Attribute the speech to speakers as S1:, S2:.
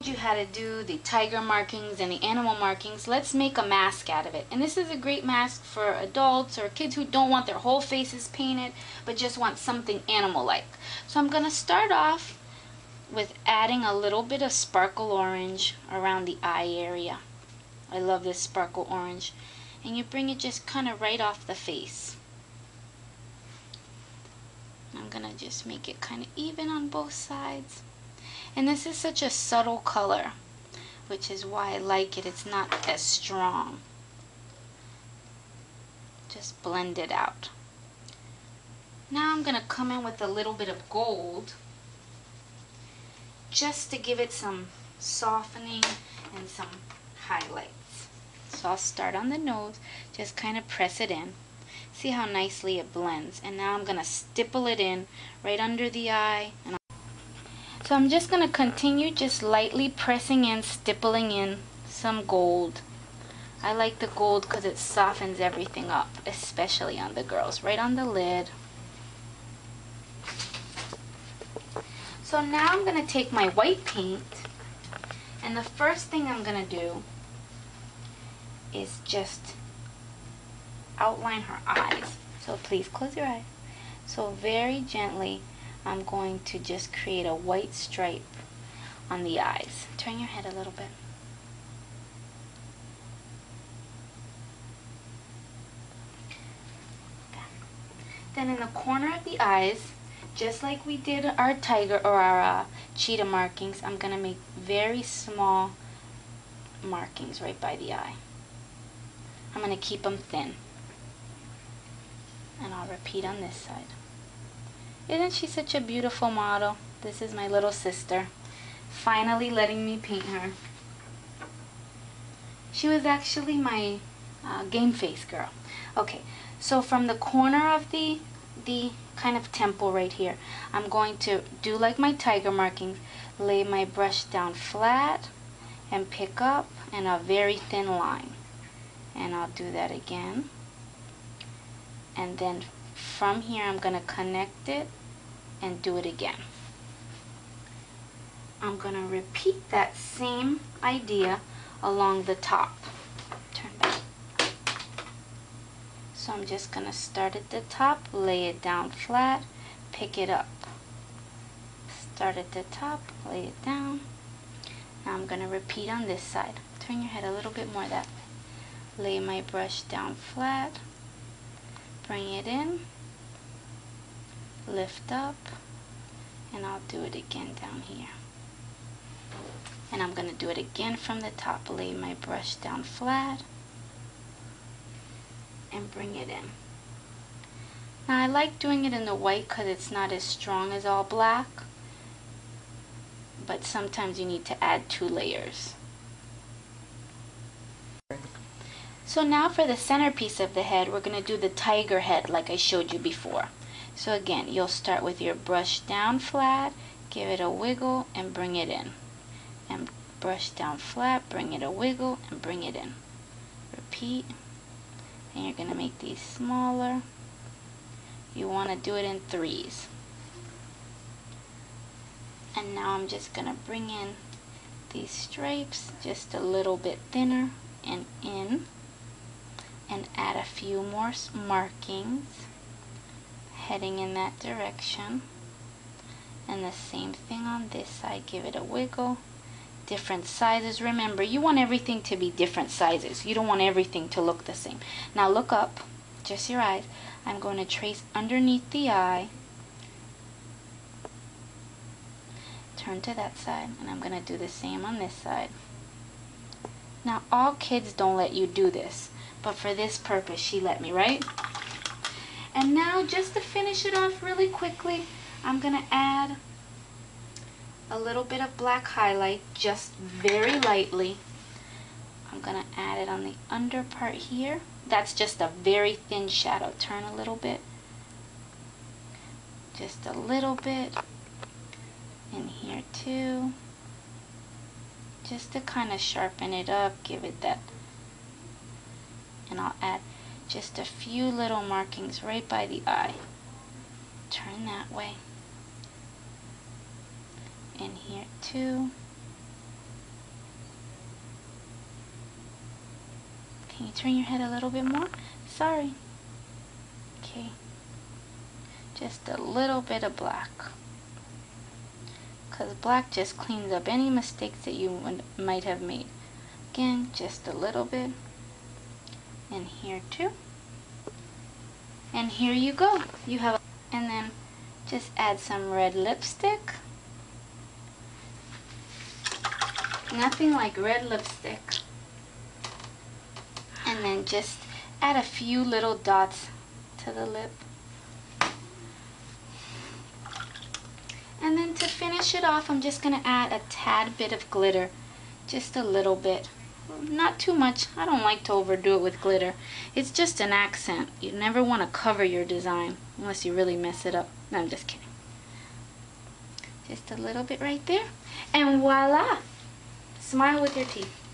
S1: You how to do the tiger markings and the animal markings. Let's make a mask out of it. And this is a great mask for adults or kids who don't want their whole faces painted but just want something animal-like. So I'm going to start off with adding a little bit of sparkle orange around the eye area. I love this sparkle orange. And you bring it just kind of right off the face. I'm going to just make it kind of even on both sides. And this is such a subtle color, which is why I like it. It's not as strong. Just blend it out. Now I'm going to come in with a little bit of gold just to give it some softening and some highlights. So I'll start on the nose, just kind of press it in. See how nicely it blends. And now I'm going to stipple it in right under the eye. And so I'm just going to continue just lightly pressing in, stippling in some gold. I like the gold because it softens everything up, especially on the girls, right on the lid. So now I'm going to take my white paint, and the first thing I'm going to do is just outline her eyes. So please close your eyes. So very gently I'm going to just create a white stripe on the eyes. Turn your head a little bit. Then in the corner of the eyes, just like we did our tiger or our cheetah markings, I'm going to make very small markings right by the eye. I'm going to keep them thin. And I'll repeat on this side. Isn't she such a beautiful model? This is my little sister, finally letting me paint her. She was actually my game face girl. Okay, so from the corner of the kind of temple right here, I'm going to do like my tiger markings, lay my brush down flat and pick up in a very thin line. And I'll do that again. And then from here I'm going to connect it and do it again. I'm going to repeat that same idea along the top. Turn back. So I'm just going to start at the top, lay it down flat, pick it up. Start at the top, lay it down. Now I'm going to repeat on this side. Turn your head a little bit more that way. Lay my brush down flat, bring it in, lift up, and I'll do it again down here. And I'm going to do it again from the top. Lay my brush down flat and bring it in. Now I like doing it in the white because it's not as strong as all black, but sometimes you need to add 2 layers. So now for the centerpiece of the head, we're going to do the tiger head like I showed you before. So again, you'll start with your brush down flat, give it a wiggle and bring it in. And brush down flat, bring it a wiggle and bring it in. Repeat. And you're going to make these smaller. You want to do it in 3s. And now I'm just going to bring in these stripes just a little bit thinner and in. And add a few more markings heading in that direction. And the same thing on this side. Give it a wiggle. Different sizes. Remember, you want everything to be different sizes. You don't want everything to look the same. Now look up, just your eyes. I'm going to trace underneath the eye. Turn to that side, and I'm going to do the same on this side. Now all kids don't let you do this, but for this purpose she let me, right? And now just to finish it off really quickly, I'm going to add a little bit of black highlight, just very lightly. I'm going to add it on the under part here. That's just a very thin shadow. Turn a little bit. Just a little bit. In here too. Just to kind of sharpen it up, give it that. And I'll add just a few little markings right by the eye. Turn that way. In here too. turn your head a little bit more? Sorry. Okay. Just a little bit of black. Because black just cleans up any mistakes that you might have made. Again, just a little bit. And here too. And here you go. You have, and then just add some red lipstick. Nothing like red lipstick. And then just add a few little dots to the lip. And then to finish it off, I'm just going to add a tad bit of glitter. Just a little bit. Not too much. I don't like to overdo it with glitter. It's just an accent. You never want to cover your design unless you really mess it up. No, I'm just kidding. Just a little bit right there. And voila! Smile with your teeth.